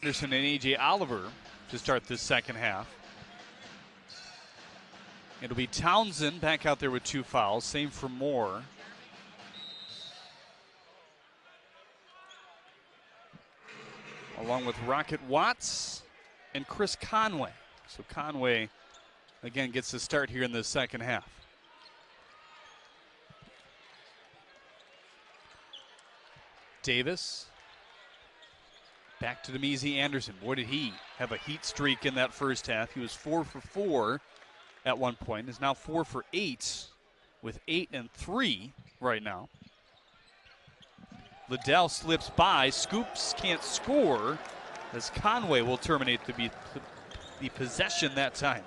Anderson and A.J. Oliver to start this second half. It'll be Townsend back out there with 2 fouls. Same for Moore. Along with Rocket Watts and Chris Conway. So Conway, again, gets the start here in the second half. Davis. Back to Demezy Anderson. Boy, did he have a heat streak in that first half. He was 4 for 4 at one point. Is now 4 for 8 with 8 and 3 right now. Liddell slips by. Scoops can't score as Conway will terminate the possession that time.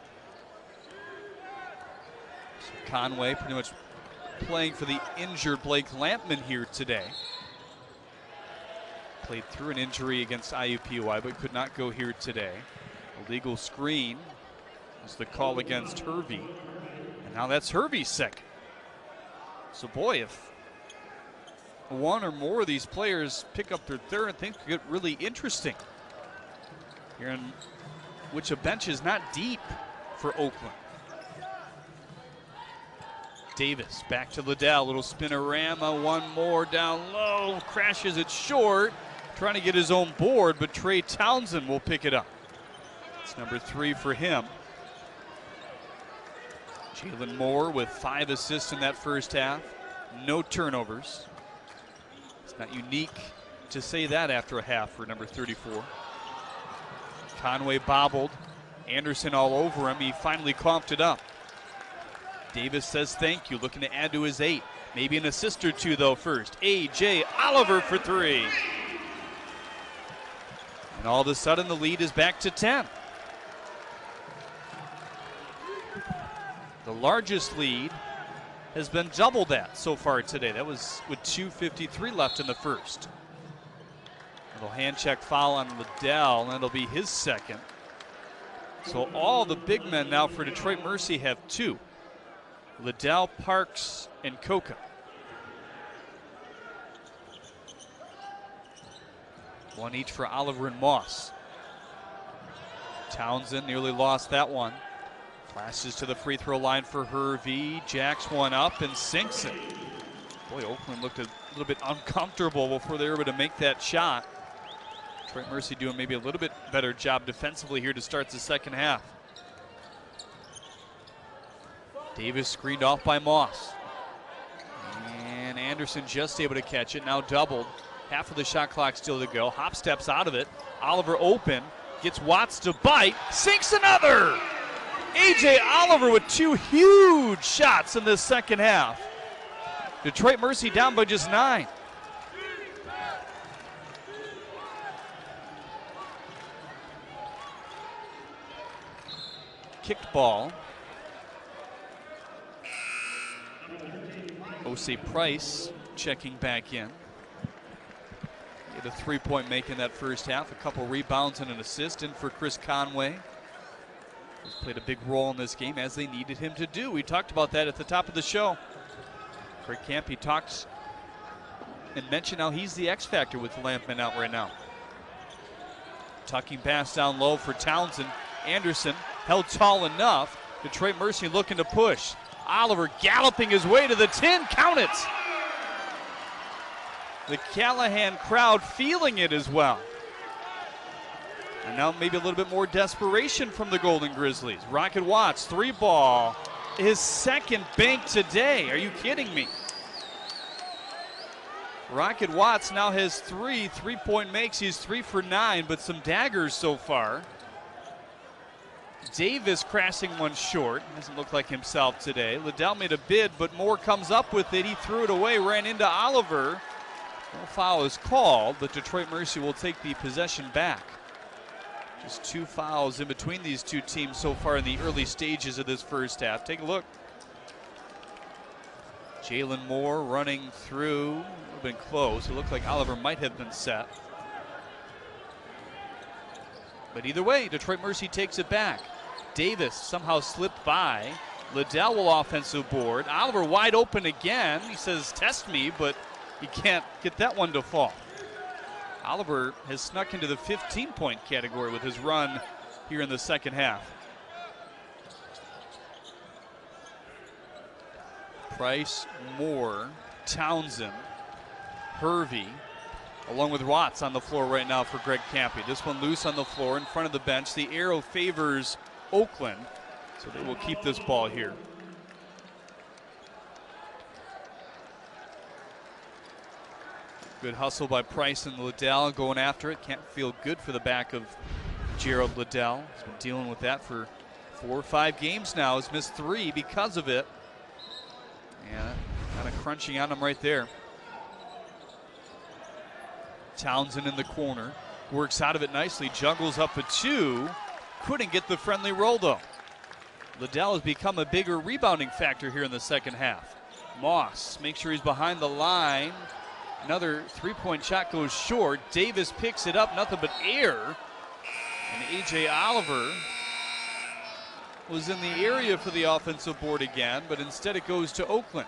So Conway pretty much playing for the injured Blake Lampman here today. Played through an injury against IUPUI, but could not go here today. Illegal screen was the call against Hervey. And now that's Hervey's second. So boy, if one or more of these players pick up their third, things could get really interesting here, in which a bench is not deep for Oakland. Davis back to Liddell, little spinorama, one more down low, crashes it short, trying to get his own board, but Trey Townsend will pick it up. It's number 3 for him. Jalen Moore with 5 assists in that first half, no turnovers. It's not unique to say that after a half for number 34. Conway bobbled, Anderson all over him, he finally coughed it up. Davis says thank you, looking to add to his 8. Maybe an assist or 2 though first. A.J. Oliver for 3. And all of a sudden the lead is back to 10. The largest lead has been double that so far today. That was with 2:53 left in the first. Little hand check foul on Liddell, and it'll be his second. So all the big men now for Detroit Mercy have 2. Liddell, Parks, and Coca. One each for Oliver and Moss. Townsend nearly lost that one. Flashes to the free throw line for Hervey. Jacks one up and sinks it. Boy, Oakland looked a little bit uncomfortable before they were able to make that shot. Detroit Mercy doing maybe a little bit better job defensively here to start the second half. Davis screened off by Moss. And Anderson just able to catch it, now doubled. Half of the shot clock still to go. Hop steps out of it. Oliver open, gets Watts to bite, sinks another! A.J. Oliver with 2 huge shots in this second half. Detroit Mercy down by just 9. Kicked ball. O.C. Price checking back in. He had a 3-point make in that first half. A couple rebounds and an assist in for Chris Conway. He's played a big role in this game as they needed him to do. We talked about that at the top of the show. Craig Camp, he talks and mentioned how he's the X factor with Lampman out right now. Tucking pass down low for Townsend. Anderson held tall enough. Detroit Mercy looking to push. Oliver galloping his way to the 10, count it. The Callahan crowd feeling it as well. And now maybe a little bit more desperation from the Golden Grizzlies. Rocket Watts, 3-ball. His second bank today. Are you kidding me? Rocket Watts now has 3 3-point makes. He's 3 for 9, but some daggers so far. Davis crashing one short. Doesn't look like himself today. Liddell made a bid, but Moore comes up with it. He threw it away, ran into Oliver. No foul is called, but Detroit Mercy will take the possession back. Just 2 fouls in between these 2 teams so far in the early stages of this first half. Take a look. Jalen Moore running through. A little bit close. It looked like Oliver might have been set. But either way, Detroit Mercy takes it back. Davis somehow slipped by. Liddell will offensive board. Oliver wide open again. He says, test me, but he can't get that one to fall. Oliver has snuck into the 15-point category with his run here in the second half. Price, Moore, Townsend, Hervey, along with Watts on the floor right now for Greg Campy. This one loose on the floor in front of the bench. The arrow favors Oakland, so they will keep this ball here. Good hustle by Price and Liddell going after it. Can't feel good for the back of Gerald Liddell. He's been dealing with that for 4 or 5 games now. He's missed 3 because of it. And kind of crunching on him right there. Townsend in the corner. Works out of it nicely. Juggles up a 2. Couldn't get the friendly roll though. Liddell has become a bigger rebounding factor here in the second half. Moss makes sure he's behind the line. Another 3-point shot goes short. Davis picks it up, nothing but air. And A.J. Oliver was in the area for the offensive board again, but instead it goes to Oakland.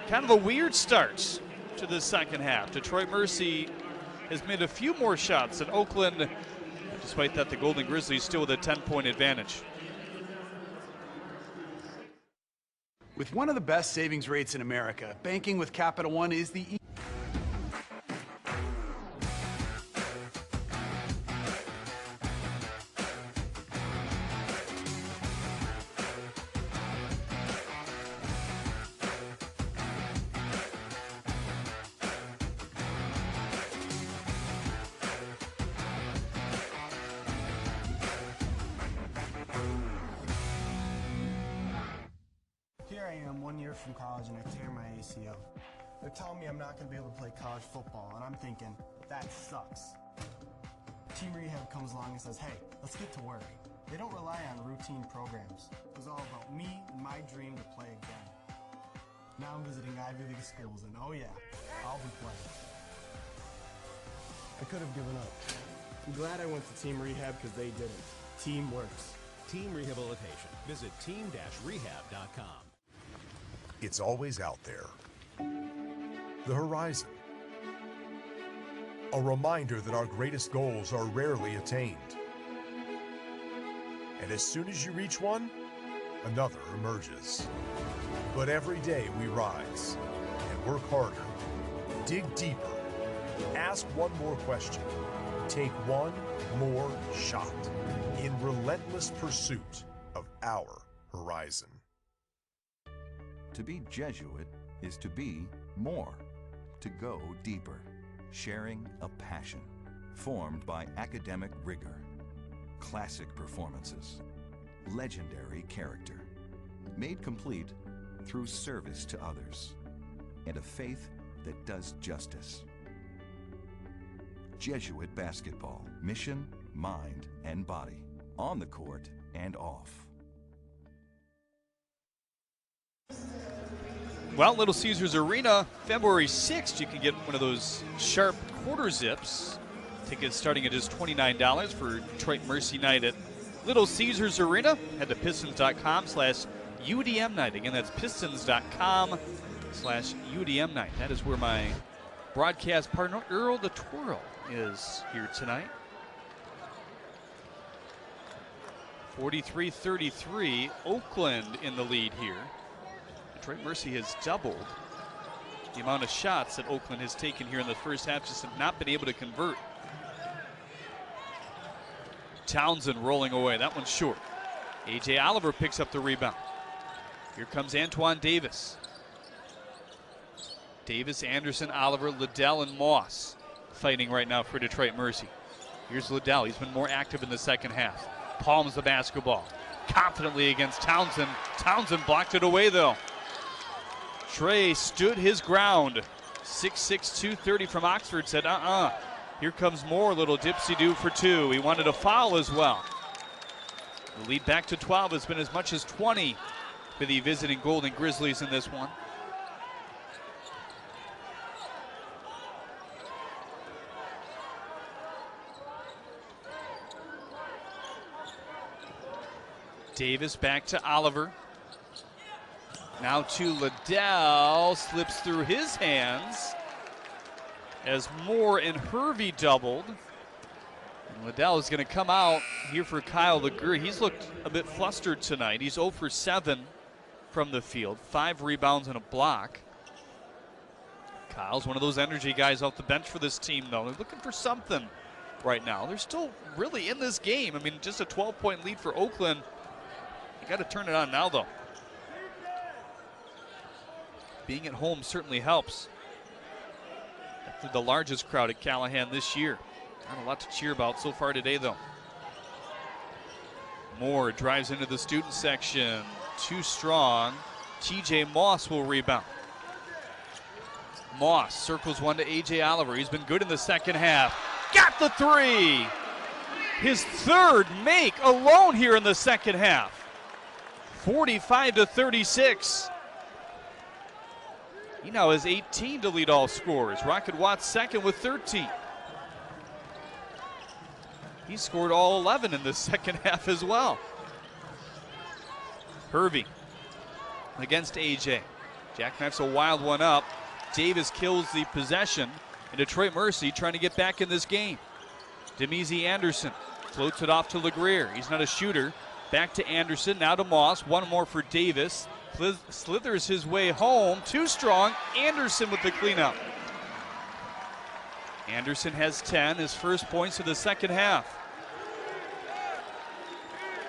Kind of a weird start to the second half. Detroit Mercy has made a few more shots than Oakland. Despite that, the Golden Grizzlies still with a 10-point advantage. With one of the best savings rates in America, banking with Capital One is the from college and I tear my ACL. They're telling me I'm not going to be able to play college football, and I'm thinking, that sucks. Team Rehab comes along and says, hey, let's get to work. They don't rely on routine programs. It was all about me and my dream to play again. Now I'm visiting Ivy League schools, and oh yeah, I'll be playing. I could have given up. I'm glad I went to Team Rehab because they didn't. Team works. Team Rehabilitation. Visit team-rehab.com. It's always out there. The horizon. A reminder that our greatest goals are rarely attained. And as soon as you reach one, another emerges. But every day we rise and work harder, dig deeper, ask one more question, take one more shot in relentless pursuit of our horizon. To be Jesuit is to be more, to go deeper, sharing a passion, formed by academic rigor, classic performances, legendary character, made complete through service to others, and a faith that does justice. Jesuit basketball, mission, mind, and body, on the court and off. Well, Little Caesars Arena, February 6th, you can get one of those sharp quarter zips. Tickets starting at just $29 for Detroit Mercy Night at Little Caesars Arena. Head to pistons.com/UDM night. Again, that's pistons.com/UDM night. That is where my broadcast partner, Earl the Twirl, is here tonight. 43-33, Oakland in the lead here. Detroit Mercy has doubled the amount of shots that Oakland has taken here in the first half, just have not been able to convert. Townsend rolling away, that one's short. A.J. Oliver picks up the rebound. Here comes Antoine Davis. Davis, Anderson, Oliver, Liddell, and Moss fighting right now for Detroit Mercy. Here's Liddell, he's been more active in the second half. Palms the basketball confidently against Townsend. Townsend blocked it away though. Trey stood his ground. 6'6", 230 from Oxford said, Here comes more, little dipsy-do for 2. He wanted a foul as well. The lead back to 12 has been as much as 20 for the visiting Golden Grizzlies in this one. Davis back to Oliver. Now to Liddell, slips through his hands. as Moore and Hervey doubled. And Liddell is going to come out here for Kyle LeGrue. He's looked a bit flustered tonight. He's 0 for 7 from the field, 5 rebounds and a block. Kyle's one of those energy guys off the bench for this team, though. They're looking for something right now. They're still really in this game. I mean, just a 12-point lead for Oakland. You got to turn it on now, though. Being at home certainly helps. After the largest crowd at Callahan this year. Not a lot to cheer about so far today, though. Moore drives into the student section. Too strong. TJ Moss will rebound. Moss circles one to A.J. Oliver. He's been good in the second half. Got the three! His third make alone here in the second half. 45-36. He now has 18 to lead all scorers. Rocket Watts second with 13. He scored all 11 in the second half as well. Hervey against AJ. Jackknifes a wild one up. Davis kills the possession. And Detroit Mercy trying to get back in this game. Demizi Anderson floats it off to LeGrier. He's not a shooter. Back to Anderson, now to Moss. One more for Davis. Slithers his way home. Too strong. Anderson with the cleanup. Anderson has 10, his first points of the second half.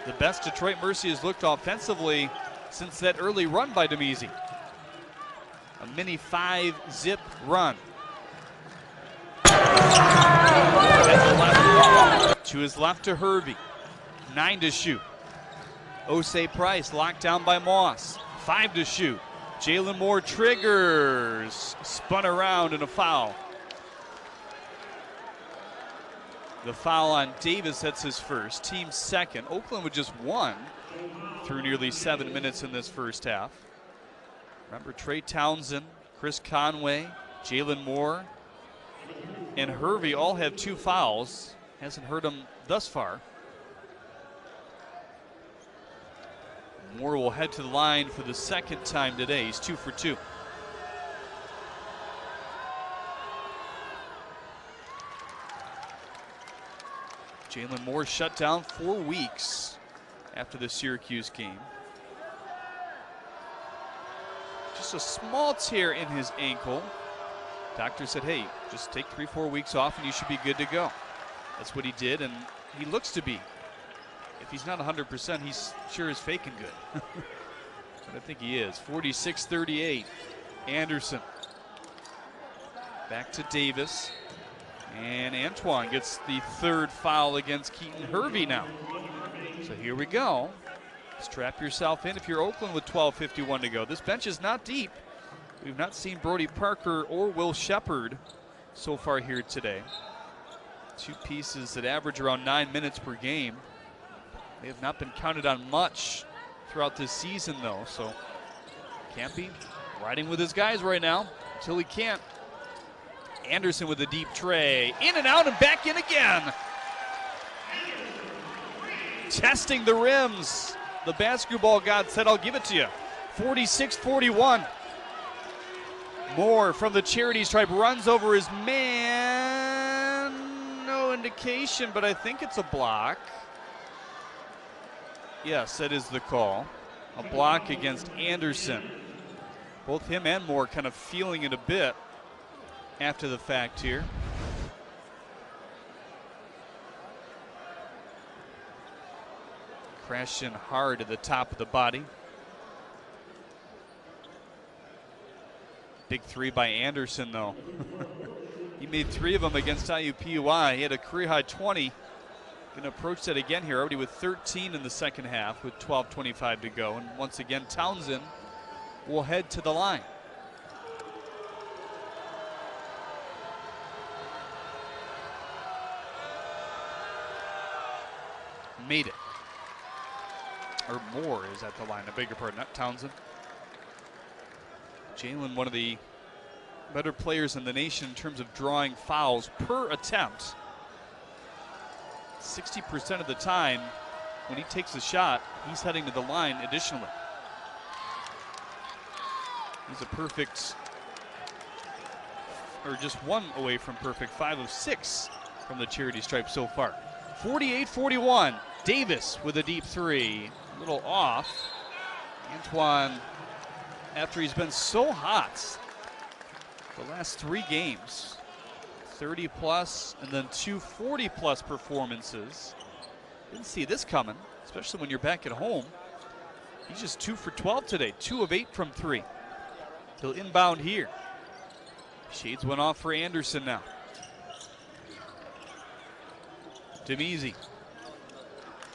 The best Detroit Mercy has looked offensively since that early run by Demizi. A mini 5-zip run. To his left to Hervey. 9 to shoot. Osei Price locked down by Moss. 5 to shoot. Jalen Moore triggers. Spun around and a foul. The foul on Davis, that's his first. Team second. Oakland with just 1 through nearly 7 minutes in this first half. Remember, Trey Townsend, Chris Conway, Jalen Moore, and Hervey all have 2 fouls. Hasn't hurt them thus far. Moore will head to the line for the second time today. He's 2 for 2. Jalen Moore shut down 4 weeks after the Syracuse game. Just a small tear in his ankle. Doctor said, hey, just take 3-4 weeks off and you should be good to go. That's what he did, and he looks to be. If he's not 100%, he's sure is faking good. But I think he is. 46-38. Anderson. Back to Davis. And Antoine gets the 3rd foul against Keaton Hervey now. So here we go. Strap yourself in if you're Oakland with 12:51 to go. This bench is not deep. We've not seen Brody Parker or Will Shepard so far here today. 2 pieces that average around 9 minutes per game. They have not been counted on much throughout this season, though, so can't be riding with his guys right now until he can't. Anderson with a deep tray. In and out and back in again. Testing the rims. The basketball god said, I'll give it to you. 46-41. Moore from the charity stripe runs over his man. No indication, but I think it's a block. Yes, that is the call. A block against Anderson. Both him and Moore kind of feeling it a bit after the fact here. Crashed in hard at the top of the body. Big 3 by Anderson, though. He made 3 of them against IUPUI. He had a career high 20. Going to approach that again here, already with 13 in the second half with 12:25 to go. And once again, Townsend will head to the line. Made it. Or Moore is at the line, I beg your pardon, not Townsend. Jalen, one of the better players in the nation in terms of drawing fouls per attempt. 60% of the time when he takes a shot, he's heading to the line additionally. He's a perfect, or just one away from perfect. 5 of 6 from the charity stripe so far. 48-41. Davis with a deep three. A little off. Antoine, after he's been so hot the last 3 games, 30 plus and then 2 40 plus performances. Didn't see this coming, especially when you're back at home. He's just 2 for 12 today, 2 of 8 from 3. He'll inbound here. Shades went off for Anderson now. Demezi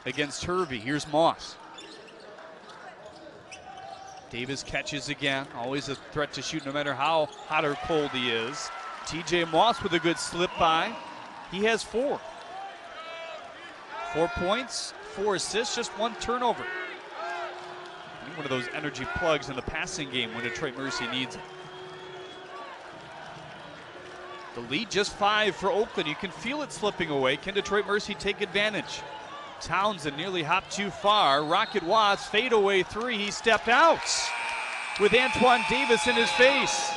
against Hervey. Here's Moss. Davis catches again. Always a threat to shoot no matter how hot or cold he is. TJ Moss with a good slip by. He has 4. 4 points, 4 assists, just 1 turnover. One of those energy plugs in the passing game when Detroit Mercy needs it. The lead just 5 for Oakland. You can feel it slipping away. Can Detroit Mercy take advantage? Townsend nearly hopped too far. Rocket Watts, fadeaway 3. He stepped out with Antoine Davis in his face.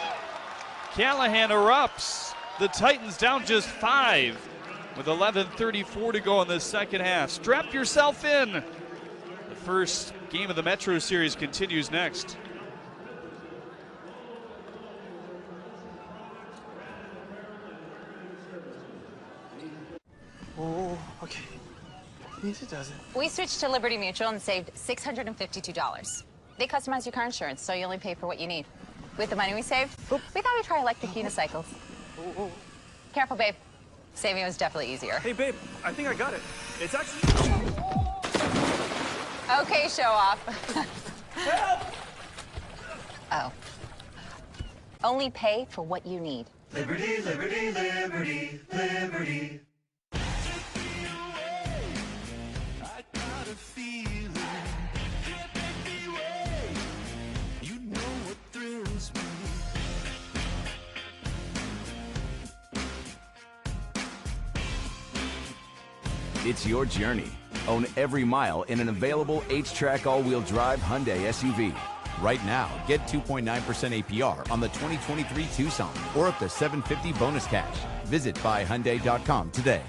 Callahan erupts. The Titans down just 5 with 11:34 to go in the second half. Strap yourself in. The first game of the Metro Series continues next. Oh, okay. Easy does it. We switched to Liberty Mutual and saved $652. They customize your car insurance, so you only pay for what you need. With the money we saved, we thought we'd try electric unicycles. Oh. Careful, babe. Saving was definitely easier. Hey, babe, I think I got it. It's actually... Okay, show off. Help! Oh. Only pay for what you need. Liberty, liberty, liberty, liberty. It's your journey. Own every mile in an available H-Track all-wheel drive Hyundai SUV. Right now, get 2.9% APR on the 2023 Tucson or up to $750 bonus cash. Visit buyhyundai.com today.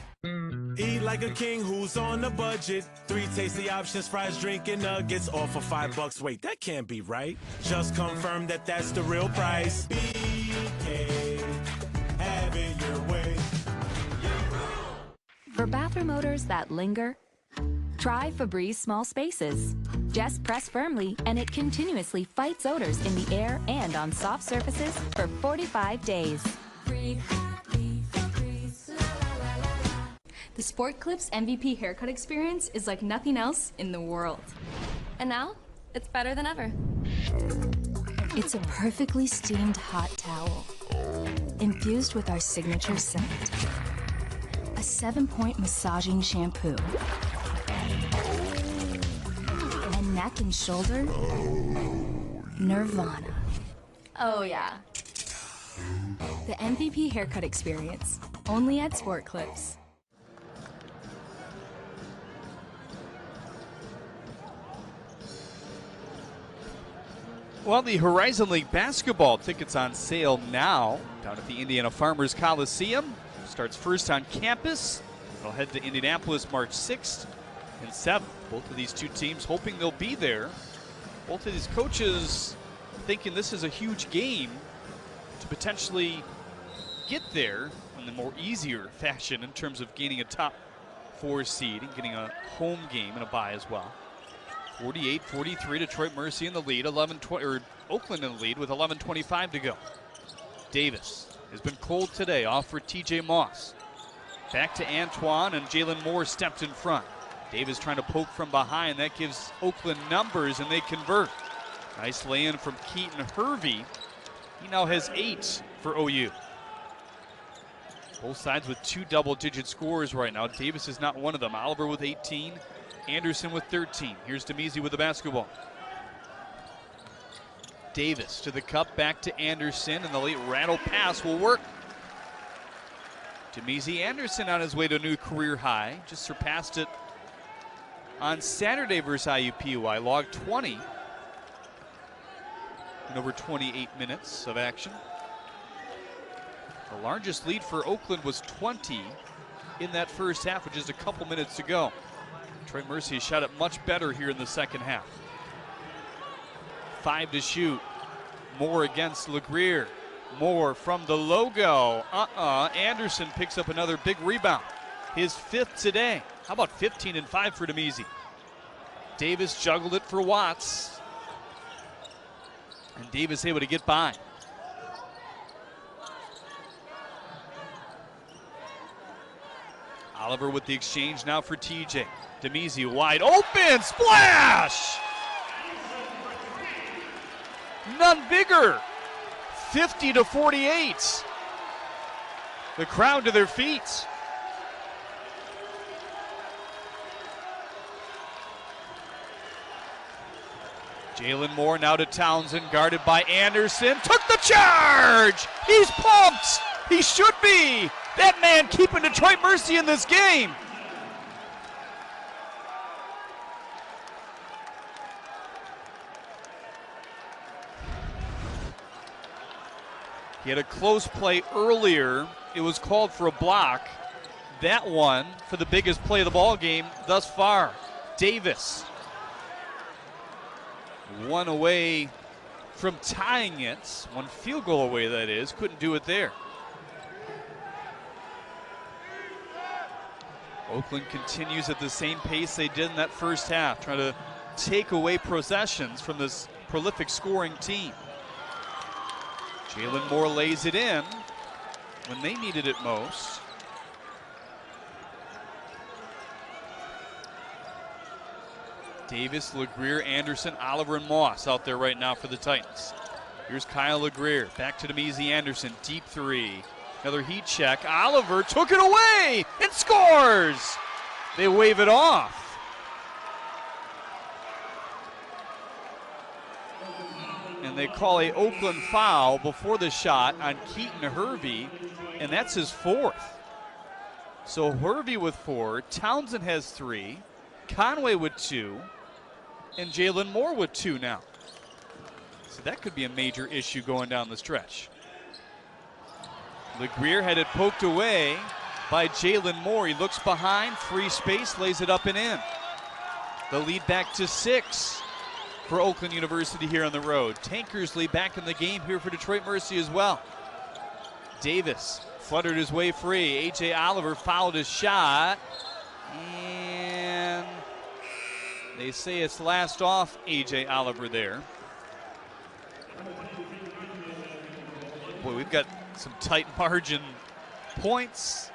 Eat like a king who's on a budget. 3 tasty options, fries, drink, and nuggets, all for $5. Wait, that can't be right. Just confirm that that's the real price. BK, have it your way. For bathroom odors that linger, try Febreze Small Spaces. Just press firmly and it continuously fights odors in the air and on soft surfaces for 45 days. The Sport Clips MVP haircut experience is like nothing else in the world. And now, it's better than ever. It's a perfectly steamed hot towel, infused with our signature scent. A 7-point massaging shampoo. And neck and shoulder, Nirvana. Oh yeah. The MVP haircut experience, only at Sport Clips. Well, the Horizon League basketball tickets on sale now down at the Indiana Farmers Coliseum. Starts first on campus. It'll head to Indianapolis March 6th and 7th. Both of these two teams hoping they'll be there. Both of these coaches thinking this is a huge game to potentially get there in the more easier fashion in terms of gaining a top 4 seed and getting a home game and a bye as well. 48-43, Detroit Mercy in the lead. Oakland in the lead with 11:25 to go. Davis has been cold today, off for TJ Moss. Back to Antoine, and Jalen Moore stepped in front. Davis trying to poke from behind. That gives Oakland numbers, and they convert. Nice lay-in from Keaton Hervey. He now has 8 for OU. Both sides with 2 double-digit scores right now. Davis is not one of them. Oliver with 18, Anderson with 13. Here's Demezi with the basketball. Davis to the cup, back to Anderson, and the late rattle pass will work. Demezi Anderson on his way to a new career high. Just surpassed it on Saturday versus IUPUI. Logged 20 in over 28 minutes of action. The largest lead for Oakland was 20 in that first half with just a couple minutes to go. Detroit Mercy shot it much better here in the second half. 5 to shoot. Moore against LeGrier. Moore from the logo. Anderson picks up another big rebound. His 5th today. How about 15 and 5 for Demezi? Davis juggled it for Watts. And Davis able to get by. Oliver with the exchange now for TJ. Demezi wide open, splash! None bigger. 50 to 48. The crowd to their feet. Jalen Moore now to Townsend, guarded by Anderson. Took the charge! He's pumped! He should be! That man keeping Detroit Mercy in this game. He had a close play earlier. It was called for a block. That one for the biggest play of the ball game thus far. Davis. One away from tying it. One field goal away, that is. Couldn't do it there. Oakland continues at the same pace they did in that first half, trying to take away possessions from this prolific scoring team. Jalen Moore lays it in when they needed it most. Davis, LeGrier, Anderson, Oliver, and Moss out there right now for the Titans. Here's Kyle LeGrier, back to Demezi Anderson, deep 3. Another heat check. Oliver took it away and scores. They wave it off. And they call a Oakland foul before the shot on Keaton Hervey, and that's his 4th. So Hervey with 4, Townsend has 3, Conway with 2, and Jalen Moore with 2 now. So that could be a major issue going down the stretch. LeGrier had it poked away by Jalen Moore. He looks behind, free space, lays it up and in. The lead back to 6 for Oakland University here on the road. Tankersley back in the game here for Detroit Mercy as well. Davis fluttered his way free. A.J. Oliver fouled his shot. And they say it's last off A.J. Oliver there. Boy, we've got some tight margin points,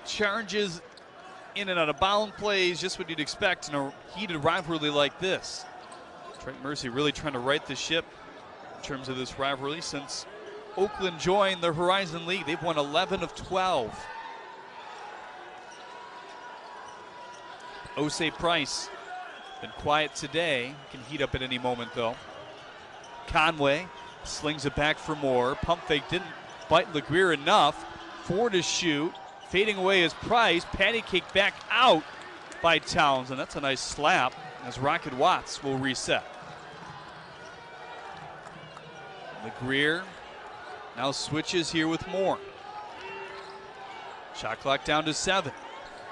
charges, in and out of bound plays, just what you'd expect in a heated rivalry like this. Detroit Mercy really trying to right the ship in terms of this rivalry since Oakland joined the Horizon League. They've won 11 of 12. Osei Price been quiet today, can heat up at any moment though. Conway slings it back for Moore. Pump fake didn't bite LeGrier enough. 4 to shoot. Fading away is Price. Patty cake back out by Townsend. That's a nice slap as Rocket Watts will reset. LeGrier now switches here with Moore. Shot clock down to 7.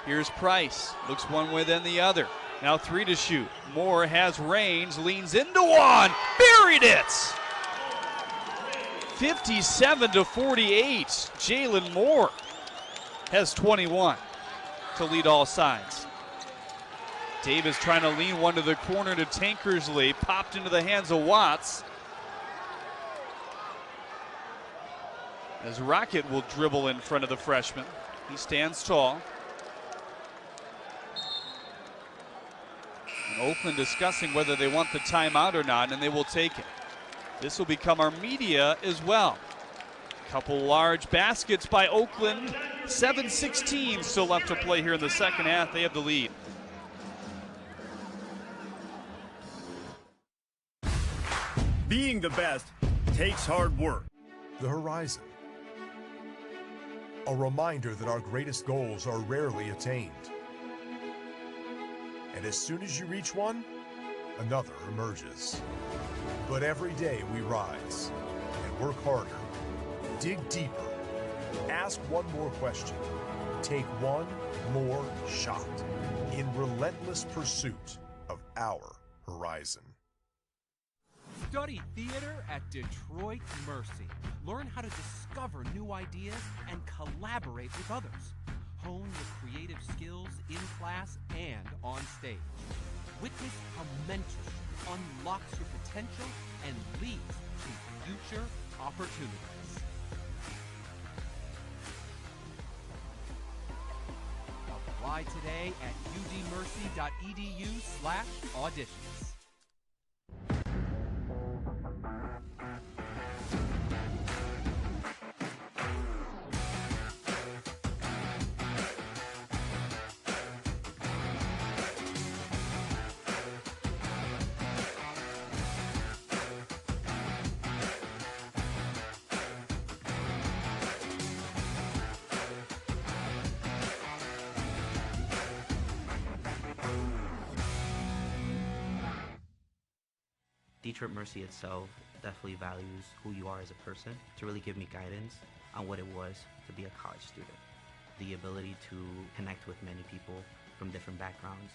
Here's Price. Looks one way then the other. Now 3 to shoot. Moore has range, leans into one. Buried it! 57 to 48. Jalen Moore has 21 to lead all sides. Davis trying to lean one to the corner to Tankersley. Popped into the hands of Watts. As Rocket will dribble in front of the freshman. He stands tall. And Oakland discussing whether they want the timeout or not, and they will take it. This will become our media as well. Couple large baskets by Oakland. 7:16 still left to play here in the second half. They have the lead. Being the best takes hard work. The Horizon. A reminder that our greatest goals are rarely attained. And as soon as you reach one, another emerges. But every day we rise and work harder, dig deeper, Ask one more question. Take one more shot in relentless pursuit of our horizon. Study theater at Detroit Mercy. Learn how to discover new ideas and collaborate with others. Hone your creative skills in class and on stage. Witness how mentorship unlocks your potential and leads to future opportunities. Apply today at udmercy.edu/auditions. Detroit Mercy itself definitely values who you are as a person to really give me guidance on what it was to be a college student. The ability to connect with many people from different backgrounds.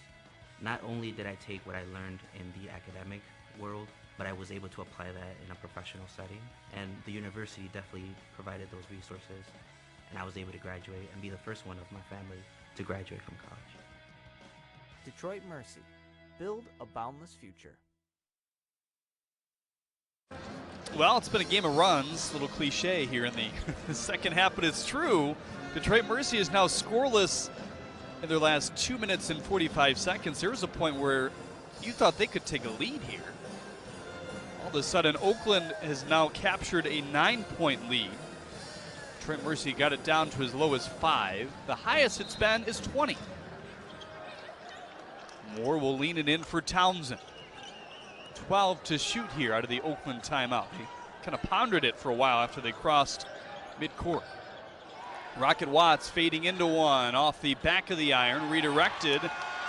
Not only did I take what I learned in the academic world, but I was able to apply that in a professional setting. And the university definitely provided those resources. And I was able to graduate and be the first one of my family to graduate from college. Detroit Mercy. Build a boundless future. Well, it's been a game of runs, a little cliche here in the second half, but it's true. Detroit Mercy is now scoreless in their last 2 minutes and 45 seconds. There was a point where you thought they could take a lead here. All of a sudden, Oakland has now captured a 9-point lead. Detroit Mercy got it down to as low as 5. The highest it's been is 20. Moore will lean it in for Townsend. 12 to shoot here out of the Oakland timeout. They kind of pondered it for a while after they crossed midcourt. Rocket Watts fading into one off the back of the iron, redirected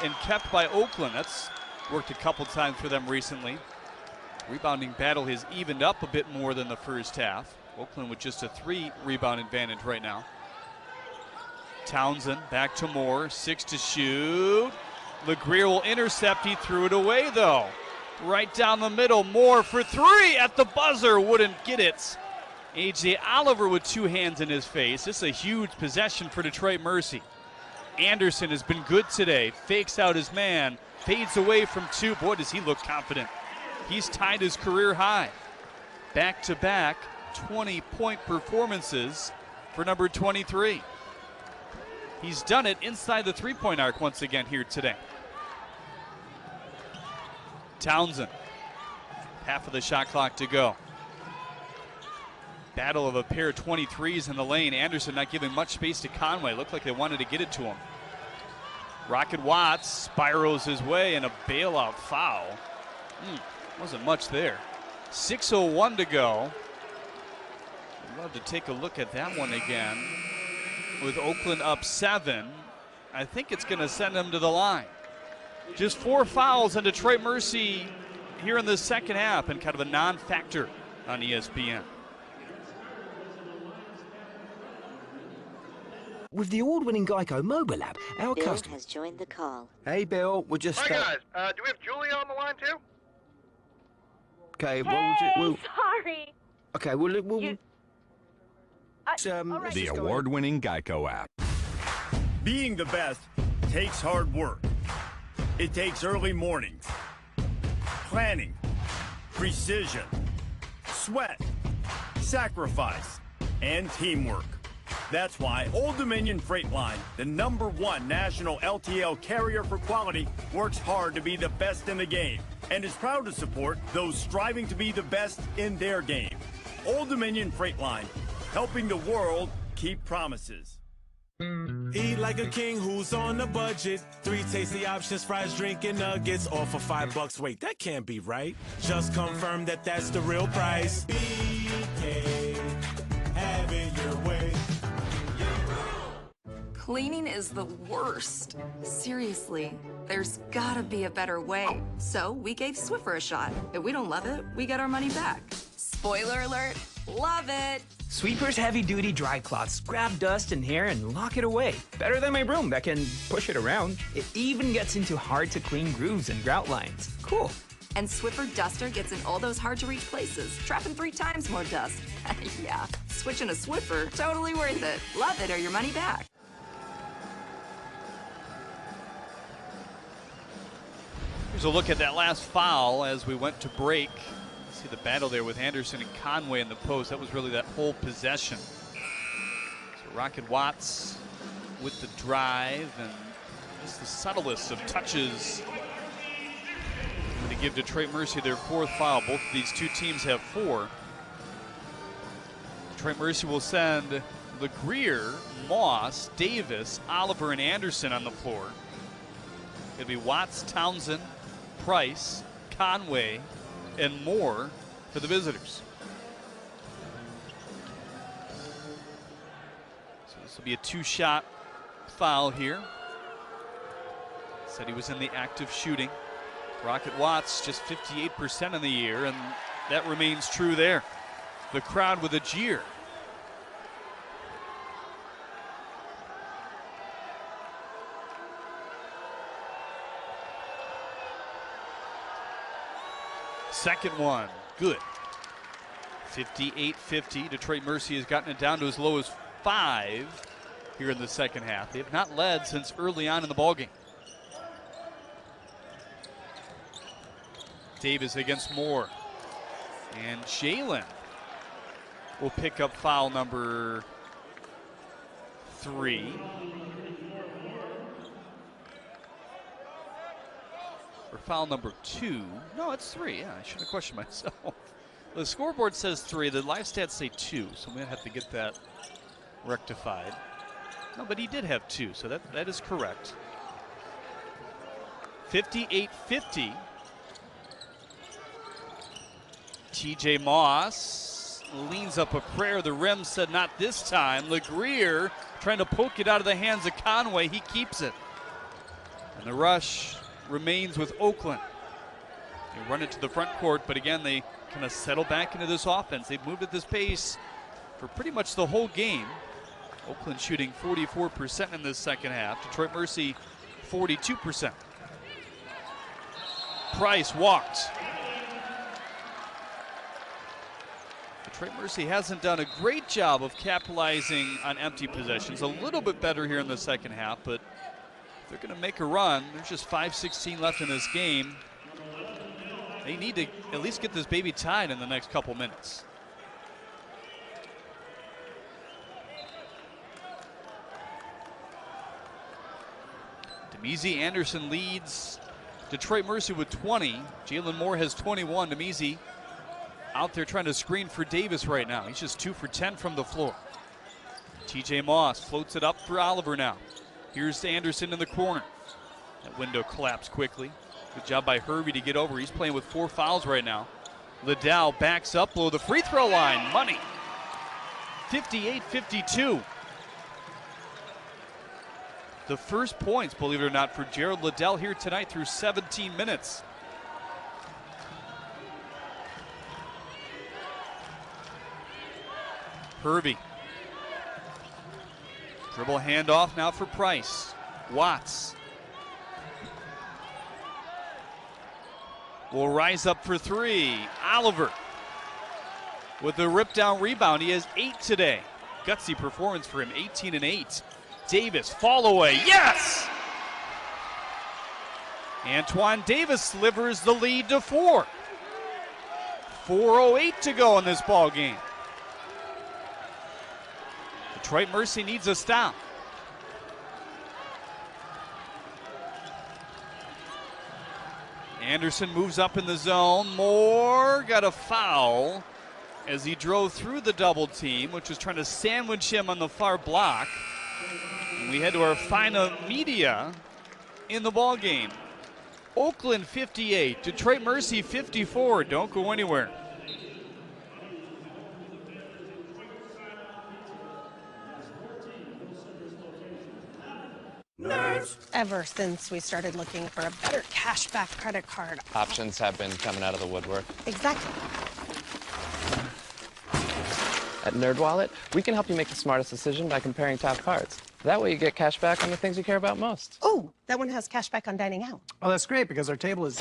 and kept by Oakland. That's worked a couple times for them recently. Rebounding battle has evened up a bit more than the first half. Oakland with just a 3 rebound advantage right now. Townsend back to Moore, 6 to shoot. LeGrier will intercept, he threw it away though. Right down the middle, Moore for 3 at the buzzer, wouldn't get it. A.J. Oliver with 2 hands in his face. This is a huge possession for Detroit Mercy. Anderson has been good today, fakes out his man, fades away from 2. Boy, does he look confident. He's tied his career high. Back-to-back 20-point performances for number 23. He's done it inside the 3-point arc once again here today. Townsend, half of the shot clock to go. Battle of a pair of 23s in the lane. Anderson not giving much space to Conway. Looked like they wanted to get it to him. Rocket Watts spirals his way and a bailout foul. Wasn't much there. 6:01 to go. I'd love to take a look at that one again. With Oakland up 7, I think it's going to send them to the line. Just 4 fouls on Detroit Mercy here in the second half, and kind of a non-factor on ESPN. With the award-winning Geico mobile app, our Bill customer has joined the call. Hey, Bill, we're just. Hi guys, do we have Julia on the line too? Okay, Sorry. Okay, we'll The award-winning Geico app. Being the best takes hard work. It takes early mornings, planning, precision, sweat, sacrifice, and teamwork. That's why Old Dominion Freight Line, the #1 national LTL carrier for quality, works hard to be the best in the game and is proud to support those striving to be the best in their game. Old Dominion Freight Line, helping the world keep promises. Eat like a king who's on a budget. 3 tasty options, fries, drink, and nuggets, all for $5. Wait, that can't be right. Just confirm that that's the real price. BK, have it your way. Cleaning is the worst. Seriously, there's gotta be a better way. So we gave Swiffer a shot. If we don't love it, we get our money back. Spoiler alert, love it. Sweeper's heavy-duty dry cloths grab dust and hair and lock it away. Better than my broom that can push it around. It even gets into hard-to-clean grooves and grout lines. Cool. And Swiffer Duster gets in all those hard-to-reach places, trapping 3 times more dust. Yeah, switching to Swiffer, totally worth it. Love it or your money back. Here's a look at that last foul as we went to break. See the battle there with Anderson and Conway in the post. That was really that whole possession. So Rocket Watts with the drive and just the subtlest of touches to give Detroit Mercy their 4th foul. Both of these two teams have 4. Detroit Mercy will send LeGrier, Moss, Davis, Oliver, and Anderson on the floor. It'll be Watts, Townsend, Price, Conway, and Moore for the visitors. So this will be a 2-shot foul here. Said he was in the act of shooting. Rocket Watts just 58% in the year, and that remains true there. The crowd with a jeer. Second one, good. 58-50. Detroit Mercy has gotten it down to as low as 5 here in the second half. They have not led since early on in the ballgame. Davis against Moore. And Jalen will pick up foul number 3. Or foul number 2. No, it's 3. Yeah, I should have questioned myself. The scoreboard says 3. The live stats say 2, so we might have to get that rectified. No, but he did have 2, so that is correct. 58-50. TJ Moss leans up a prayer. The rim said not this time. LeGrier trying to poke it out of the hands of Conway. He keeps it. And the rush remains with Oakland. They run it to the front court, but again, they kind of settle back into this offense. They've moved at this pace for pretty much the whole game. Oakland shooting 44% in this second half. Detroit Mercy 42%. Price walked. Detroit Mercy hasn't done a great job of capitalizing on empty possessions. A little bit better here in the second half, but they're going to make a run. There's just 5:16 left in this game. They need to at least get this baby tied in the next couple minutes. Demezy Anderson leads Detroit Mercy with 20. Jalen Moore has 21. Demezy out there trying to screen for Davis right now. He's just 2 for 10 from the floor. TJ Moss floats it up for Oliver now. Here's Anderson in the corner. That window collapsed quickly. Good job by Hervey to get over. He's playing with 4 fouls right now. Liddell backs up below the free throw line. Money. 58-52. The first points, believe it or not, for Gerald Liddell here tonight through 17 minutes. Hervey. Dribble handoff now for Price. Watts will rise up for 3. Oliver with the rip down rebound. He has 8 today. Gutsy performance for him, 18 and 8. Davis, fall away, yes! Antoine Davis slivers the lead to 4. 4:08 to go in this ball game. Detroit Mercy needs a stop. Anderson moves up in the zone. Moore got a foul as he drove through the double team, which was trying to sandwich him on the far block. And we head to our final media in the ball game. Oakland 58, Detroit Mercy 54. Don't go anywhere. Nerds. Ever since we started looking for a better cashback credit card. Options have been coming out of the woodwork. Exactly. At NerdWallet, we can help you make the smartest decision by comparing top cards. That way you get cash back on the things you care about most. Oh, that one has cash back on dining out. Oh, that's great because our table is...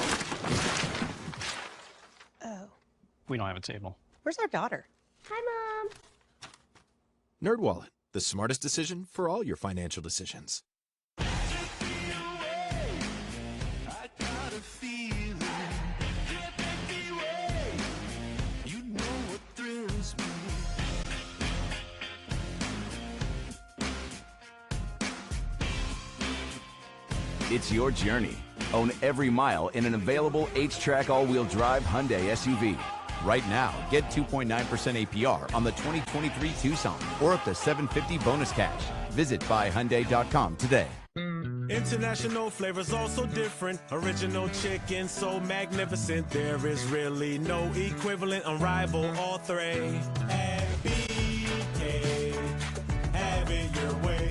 Oh. We don't have a table. Where's our daughter? Hi, Mom. NerdWallet, the smartest decision for all your financial decisions. It's your journey. Own every mile in an available H-Track all-wheel drive Hyundai SUV. Right now, get 2.9% APR on the 2023 Tucson or up to $750 bonus cash. Visit buyhyundai.com today. International flavors also different. Original chicken so magnificent. There is really no equivalent. Unrivaled all three. At BK, have it your way.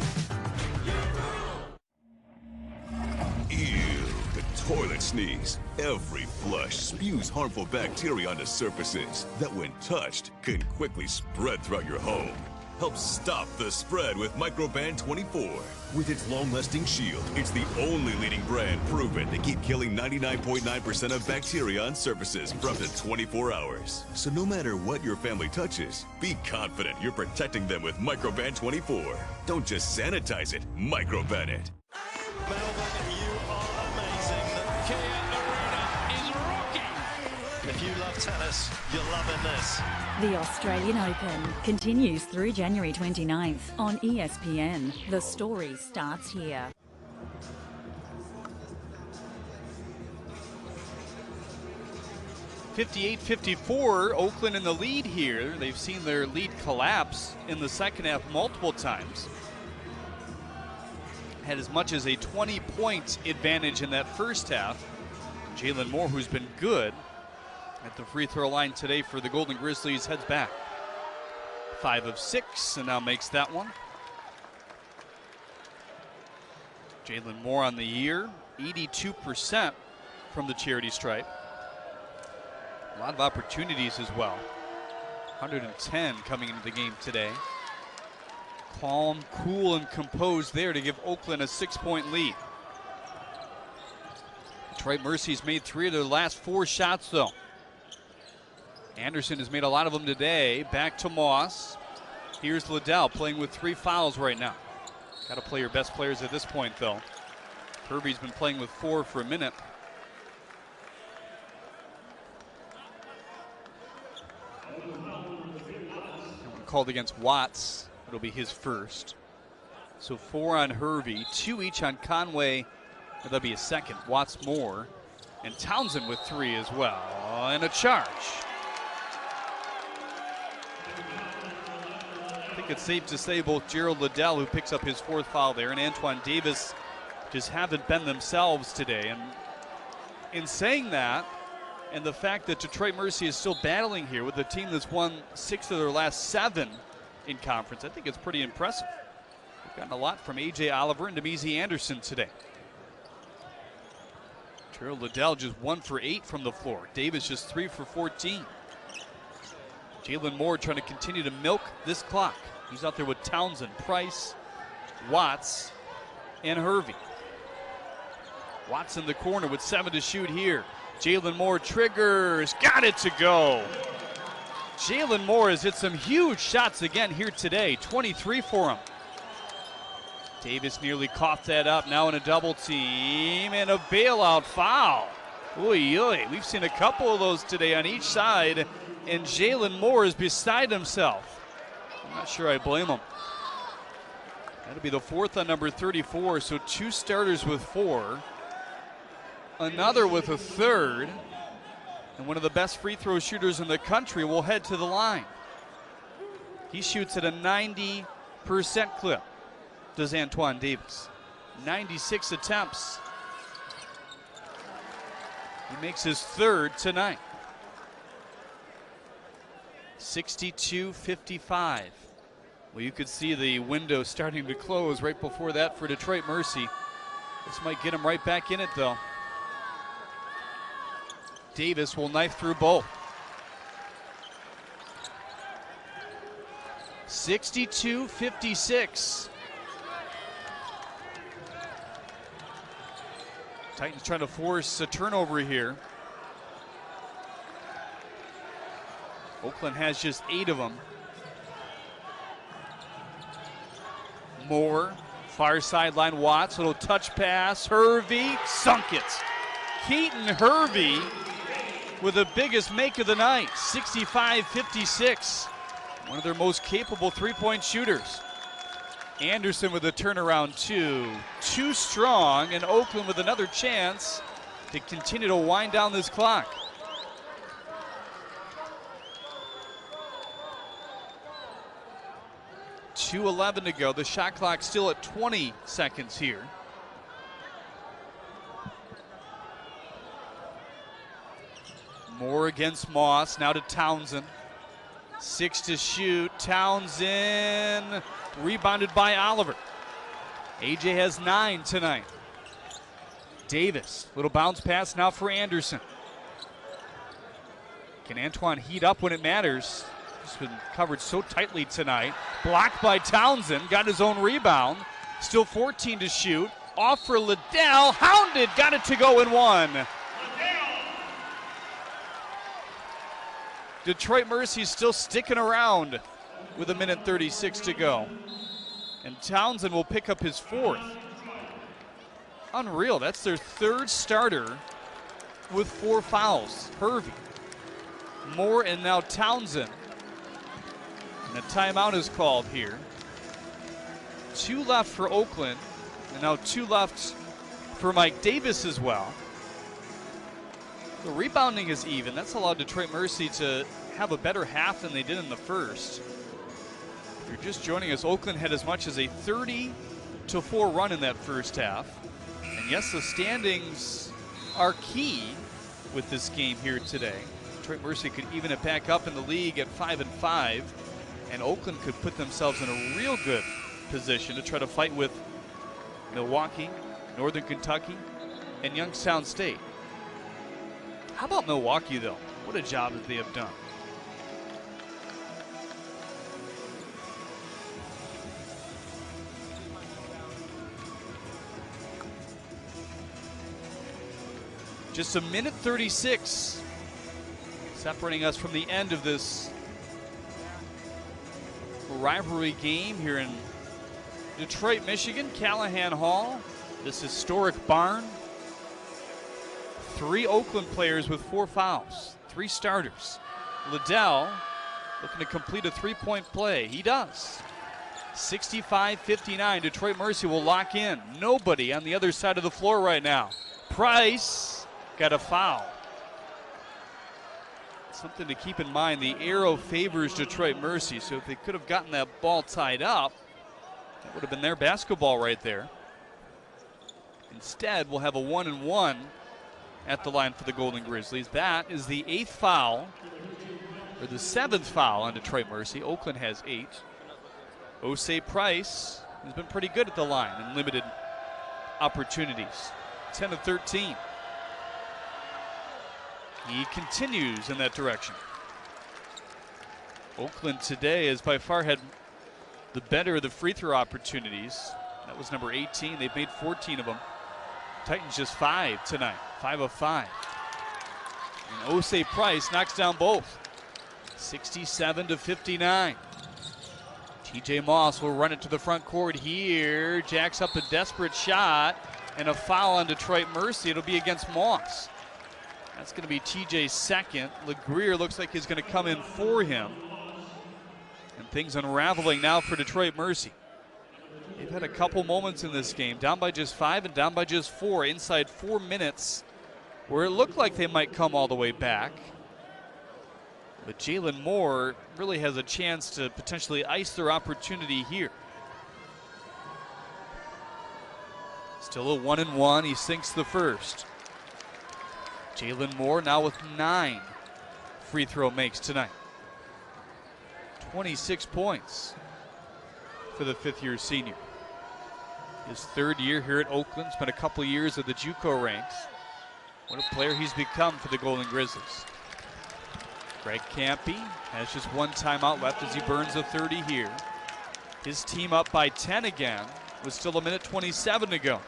Ew, the toilet sneeze. Every flush spews harmful bacteria onto surfaces that, when touched, can quickly spread throughout your home. Help stop the spread with Microban 24. With its long-lasting shield, it's the only leading brand proven to keep killing 99.9% of bacteria on surfaces for up to 24 hours. So no matter what your family touches, be confident you're protecting them with Microban 24. Don't just sanitize it, Microban it. If you love tennis, you're loving this. The Australian Open continues through January 29th on ESPN. The story starts here. .58-54, Oakland in the lead here. They've seen their lead collapse in the second half multiple times. Had as much as a 20-point advantage in that first half. Jalen Moore, who's been good at the free throw line today for the Golden Grizzlies, heads back. 5 of 6 and now makes that one. Jalen Moore on the year, 82% from the charity stripe. A lot of opportunities as well. 110 coming into the game today. Calm, cool, and composed there to give Oakland a 6-point lead. Detroit Mercy's made 3 of their last 4 shots though. Anderson has made a lot of them today. Back to Moss. Here's Liddell playing with 3 fouls right now. Got to play your best players at this point, though. Kirby's been playing with 4 for a minute. Called against Watts. It'll be his first. So 4 on Hervey, 2 each on Conway. That'll be a second. Watts more. And Townsend with 3 as well. And a charge. I think it's safe to say both Gerald Liddell, who picks up his 4th foul there, and Antoine Davis just haven't been themselves today. And in saying that, and the fact that Detroit Mercy is still battling here with a team that's won 6 of their last 7 in conference, I think it's pretty impressive. We've gotten a lot from A.J. Oliver and Demezy Anderson today. Gerald Liddell just 1 for 8 from the floor. Davis just 3 for 14. Jalen Moore trying to continue to milk this clock. He's out there with Townsend, Price, Watts, and Hervey. Watts in the corner with 7 to shoot here. Jalen Moore triggers, got it to go. Jalen Moore has hit some huge shots again here today, 23 for him. Davis nearly coughed that up, now in a double team, and a bailout foul. Oy, oy. We've seen a couple of those today on each side, and Jalen Moore is beside himself. I'm not sure I blame him. That'll be the 4th on number 34, so 2 starters with 4. Another with a 3rd, and one of the best free throw shooters in the country will head to the line. He shoots at a 90% clip, does Antoine Davis. 96 attempts. He makes his 3rd tonight. 62-55. Well, you could see the window starting to close right before that for Detroit Mercy. This might get him right back in it, though. Davis will knife through both. 62-56. Titans trying to force a turnover here. Oakland has just 8 of them. Moore, far sideline, Watts, little touch pass, Hervey, sunk it. Keaton Hervey with the biggest make of the night, 65-56. One of their most capable three-point shooters. Anderson with a turnaround two. Too strong, and Oakland with another chance to continue to wind down this clock. .2:11 to go. The shot clock still at 20 seconds here. Moore against Moss, now to Townsend. 6 to shoot, Townsend, rebounded by Oliver. AJ has 9 tonight. Davis, little bounce pass now for Anderson. Can Antoine heat up when it matters? He's been covered so tightly tonight. Blocked by Townsend, got his own rebound. Still 14 to shoot. Off for Liddell, hounded, got it to go and one. Detroit Mercy's still sticking around with 1:36 to go. And Townsend will pick up his 4th. Unreal, that's their 3rd starter with 4 fouls. Hervey, Moore, and now Townsend. And a timeout is called here. 2 left for Oakland, and now 2 left for Mike Davis as well. The rebounding is even. That's allowed Detroit Mercy to have a better half than they did in the first. If you're just joining us, Oakland had as much as a 30-4 run in that first half. And yes, the standings are key with this game here today. Detroit Mercy could even it back up in the league at 5-5, and Oakland could put themselves in a real good position to try to fight with Milwaukee, Northern Kentucky, and Youngstown State. How about Milwaukee, though? What a job that they have done. Just 1:36 separating us from the end of this rivalry game here in Detroit, Michigan, Callahan Hall, this historic barn. 3 Oakland players with 4 fouls, 3 starters. Liddell looking to complete a 3-point play. He does. 65-59, Detroit Mercy will lock in. Nobody on the other side of the floor right now. Price got a foul. Something to keep in mind, the arrow favors Detroit Mercy, so if they could have gotten that ball tied up, that would have been their basketball right there. Instead, we'll have a 1-and-1 at the line for the Golden Grizzlies. That is the 8th foul, or the 7th foul on Detroit Mercy. Oakland has 8. Osei Price has been pretty good at the line in limited opportunities. 10 of 13. He continues in that direction. Oakland today has by far had the better of the free throw opportunities. That was number 18. They've made 14 of them. Titans just 5 tonight, 5 of 5. And Osei Price knocks down both. 67-59. TJ Moss will run it to the front court here. Jacks up a desperate shot and a foul on Detroit Mercy. It'll be against Moss. That's going to be TJ's 2nd. LeGrier looks like he's going to come in for him. And things unraveling now for Detroit Mercy. They've had a couple moments in this game, down by just 5 and down by just 4, inside 4 minutes, where it looked like they might come all the way back. But Jalen Moore really has a chance to potentially ice their opportunity here. Still a 1-and-1, he sinks the first. Jalen Moore now with 9 free throw makes tonight. 26 points for the 5th-year senior. His 3rd year here at Oakland, spent a couple years at the JUCO ranks. What a player he's become for the Golden Grizzlies. Greg Campy has just 1 timeout left as he burns a 30 here. His team up by 10 again, with still a minute 27 to go.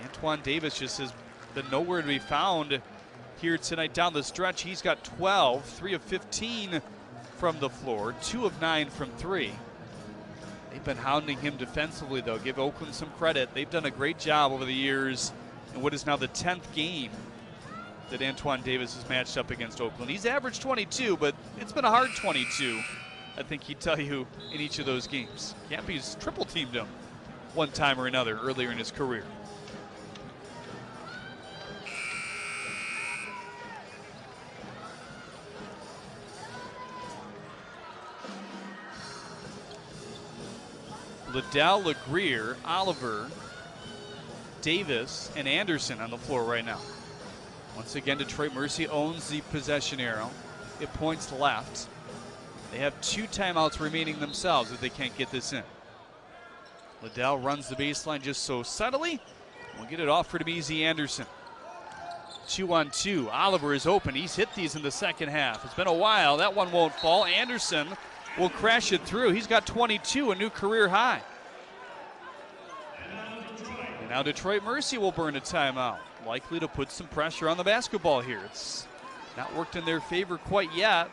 Antoine Davis just has been nowhere to be found here tonight down the stretch. He's got 12, 3 of 15 from the floor, 2 of 9 from 3. They've been hounding him defensively, though. Give Oakland some credit. They've done a great job over the years in what is now the 10th game that Antoine Davis has matched up against Oakland. He's averaged 22, but it's been a hard 22, I think he'd tell you, in each of those games. Campy's triple-teamed him one time or another earlier in his career. Liddell, LeGrier, Oliver, Davis, and Anderson on the floor right now. Once again, Detroit Mercy owns the possession arrow. It points left. They have 2 timeouts remaining themselves if they can't get this in. Liddell runs the baseline just so subtly. We'll get it off for Demezy Anderson. 2-on-2. Oliver is open. He's hit these in the second half. It's been a while. That one won't fall. Anderson will crash it through. He's got 22, a new career high. And now Detroit Mercy will burn a timeout, likely to put some pressure on the basketball here. It's not worked in their favor quite yet.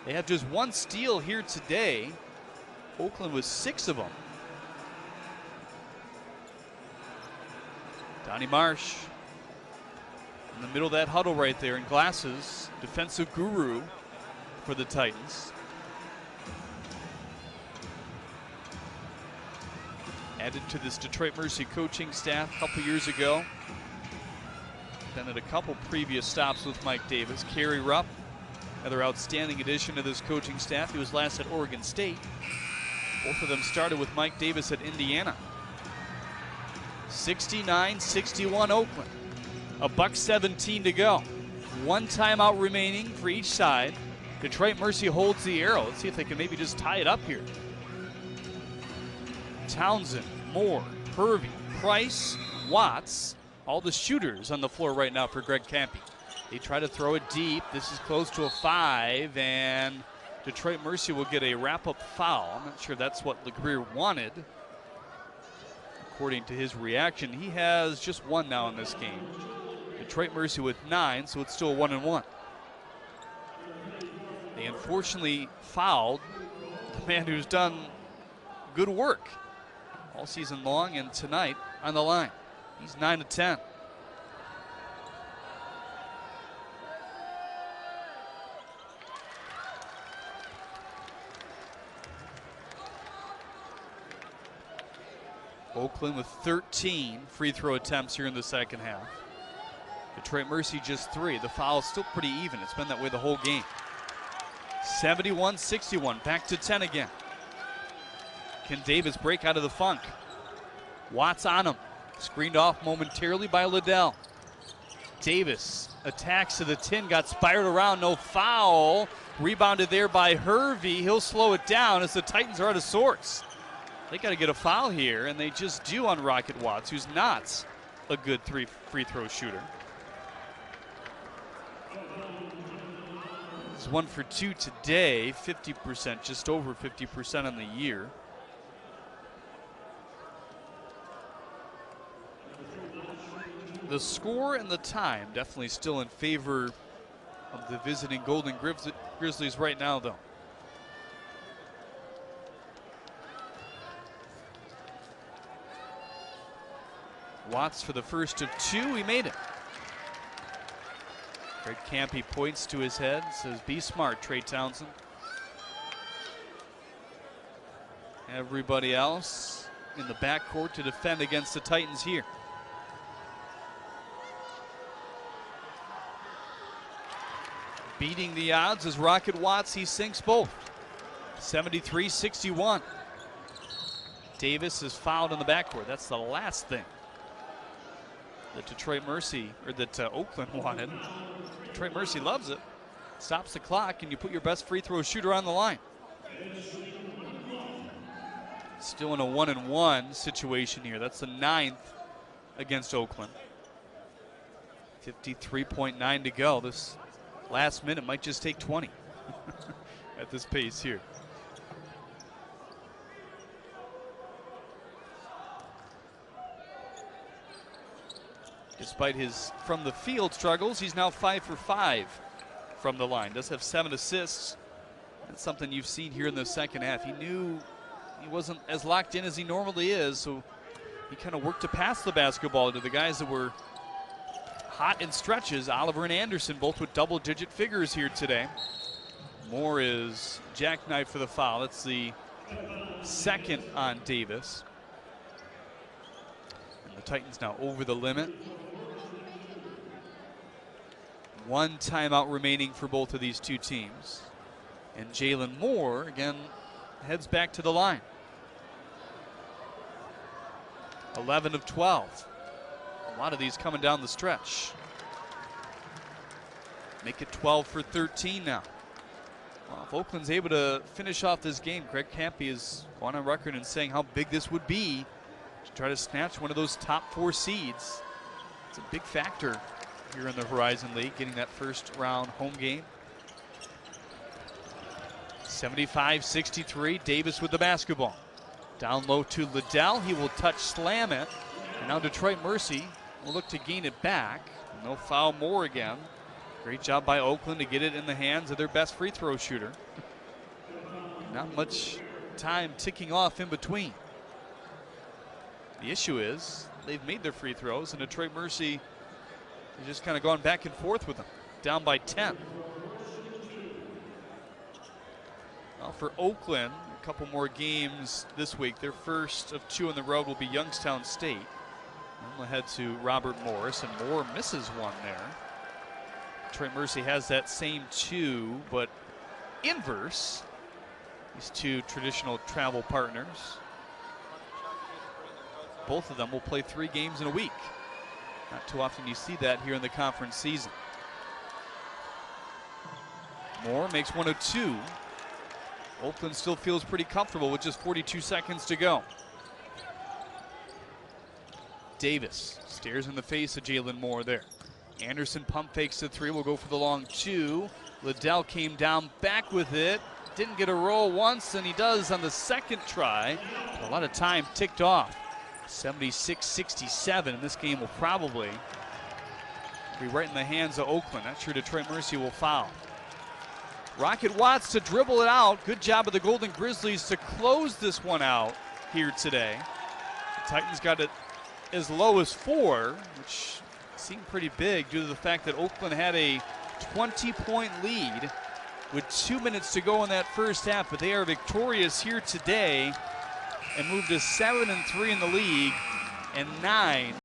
They have just 1 steal here today. Oakland with 6 of them. Donnie Marsh in the middle of that huddle right there in glasses, defensive guru for the Titans. Added to this Detroit Mercy coaching staff a couple years ago. Been at a couple previous stops with Mike Davis. Kerry Rupp, another outstanding addition to this coaching staff. He was last at Oregon State. Both of them started with Mike Davis at Indiana. 69-61 Oakland. $1:17 to go. 1 timeout remaining for each side. Detroit Mercy holds the arrow. Let's see if they can maybe just tie it up here. Townsend, Moore, Hervey, Price, Watts, all the shooters on the floor right now for Greg Campy. They try to throw it deep. This is close to a 5, and Detroit Mercy will get a wrap-up foul. I'm not sure that's what LeGrier wanted. According to his reaction, he has just 1 now in this game. Detroit Mercy with 9, so it's still 1-1. They unfortunately fouled the man who's done good work all season long and tonight on the line. He's 9 of 10. Oakland with 13 free throw attempts here in the second half. Detroit Mercy just 3. The foul is still pretty even. It's been that way the whole game. 71-61, back to 10 again. Can Davis break out of the funk? Watts on him. Screened off momentarily by Liddell. Davis attacks to the tin, got spiraled around, no foul. Rebounded there by Hervey. He'll slow it down as the Titans are out of sorts. They got to get a foul here, and they just do on Rocket Watts, who's not a good free throw shooter. He's 1 for 2 today, 50%, just over 50% on the year. The score and the time definitely still in favor of the visiting Golden Grizzlies right now, though. Watts for the first of 2, he made it. Greg Campy points to his head, says, be smart, Trey Townsend. Everybody else in the backcourt to defend against the Titans here. Beating the odds is Rocket Watts. He sinks both. 73-61. Davis is fouled in the backcourt. That's the last thing that Detroit Mercy, or that Oakland wanted. Detroit Mercy loves it. Stops the clock, and you put your best free throw shooter on the line. Still in a 1-1 situation here. That's the 9th against Oakland. 53.9 to go. This last minute might just take 20 at this pace here. Despite his from the field struggles, he's now 5 for 5 from the line. Does have 7 assists. That's something you've seen here in the second half. He knew he wasn't as locked in as he normally is, so he kind of worked to pass the basketball to the guys that were hot in stretches. Oliver and Anderson both with double-digit figures here today. Moore is jackknifed for the foul. That's the second on Davis. And the Titans now over the limit. 1 timeout remaining for both of these two teams. And Jalen Moore, again, heads back to the line. 11 of 12. A lot of these coming down the stretch. Make it 12 for 13 now. Well, if Oakland's able to finish off this game, Greg Kampe is going on record and saying how big this would be to try to snatch one of those top 4 seeds. It's a big factor here in the Horizon League, getting that first round home game. 75-63, Davis with the basketball. Down low to Liddell, he will touch slam it. And now Detroit Mercy will look to gain it back. No foul, Moore again. Great job by Oakland to get it in the hands of their best free throw shooter. Not much time ticking off in between. The issue is they've made their free throws, and Detroit Mercy has just kind of gone back and forth with them. Down by 10. Well, for Oakland, a couple more games this week. Their first of 2 on the road will be Youngstown State. And we'll head to Robert Morris, and Moore misses one there. Detroit Mercy has that same 2, but inverse. These 2 traditional travel partners. Both of them will play 3 games in a week. Not too often you see that here in the conference season. Moore makes 1 of 2. Oakland still feels pretty comfortable with just 42 seconds to go. Davis stares in the face of Jalen Moore there. Anderson pump fakes the 3, will go for the long 2. Liddell came down back with it. Didn't get a roll once, and he does on the second try. A lot of time ticked off. 76-67, and this game will probably be right in the hands of Oakland. Not sure Detroit Mercy will foul. Rocket Watts to dribble it out. Good job of the Golden Grizzlies to close this one out here today. The Titans got it as low as 4, which seemed pretty big due to the fact that Oakland had a 20-point lead with 2 minutes to go in that first half, but they are victorious here today and moved to 7-3 in the league and 9